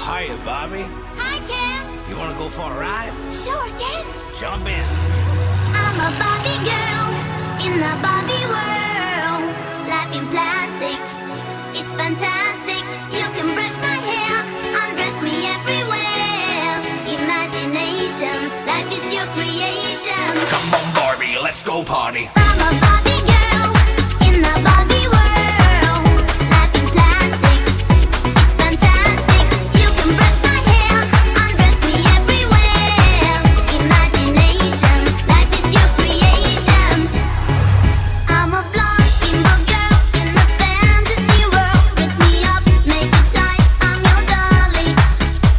Hiya, Bobby. Hi, Ken. You wanna go for a ride? Sure, Ken. Jump in. I'm a Barbie girl in the Barbie world. Life in plastic, it's fantastic. You can brush my hair, undress me everywhere. Imagination, life is your creation. Come on, Barbie, let's go party. I'm a Barbie girl in the Barbie world. Life in plastic, it's fantastic. You can brush my hair, undress me everywhere. Imagination, life is your creation. I'm a blonde bimbo girl in a fantasy world. Dress me up, make it tight, I'm your dolly.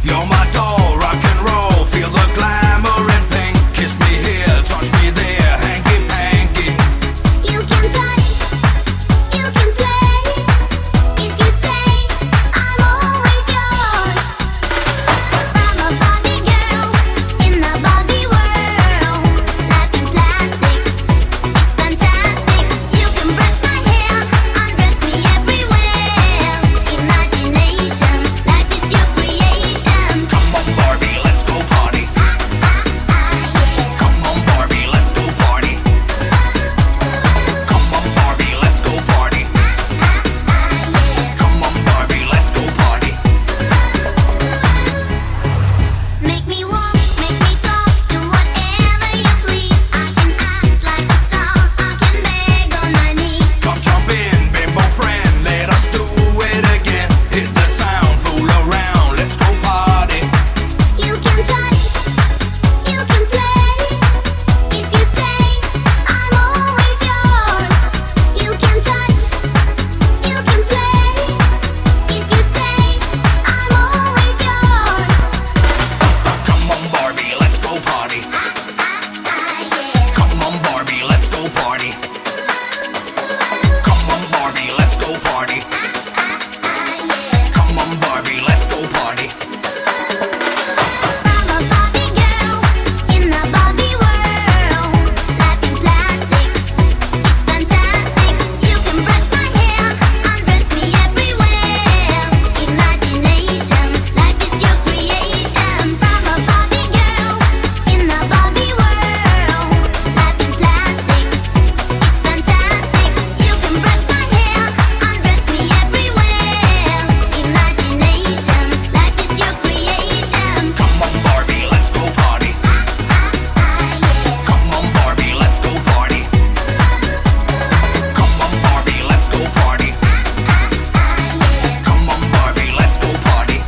You're my doll, rock and roll. Feel the glamour and pink. Kiss me here, touch me there, hanky panky. You can touch, you can play. If you say, I'm always yours. I'm a Barbie girl in the Barbie world. Life in plastic, it's fantastic. You can brush my hair, undress me everywhere. Imagination, life is your creation. Come on, Barbie, let's go party. Yeah. Come on, Barbie, let's go party. Come on, Barbie, let's go party. Yeah. Come on, Barbie, let's go party. Make me walk, make me talk, do whatever you please. I can act like a star, I can beg on my knees. Come jump in, bimbo friend, let us do it again. Hit the town, fool around, let's go party. You can touch, you can play. If you say, I'm always yours. You can touch, you can play. If you say, I'm always yours. Come on, Barbie, let's go party. Yeah. Come on, Barbie, let's go party. Come on, Barbie, let's go party. Yeah. Come on, Barbie, let's go party. I'm a Barbie girl in the Barbie world. Life in plastic, it's fantastic. You can brush my hair, undress me everywhere. Imagination, life is your creation. I'm a Barbie girl in the Barbie world. Life in plastic, it's fantastic. You can brush my hair, undress me everywhere. Imagination, life is your creation. Come on, Barbie, let's go party. Yeah. Come on, Barbie, let's go party. Come on, Barbie, let's go party. Come on, Barbie, let's go party.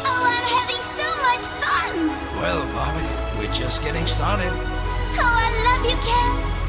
Oh, I'm having so much fun! Well, Barbie, we're just getting started. Oh, I love you, Ken!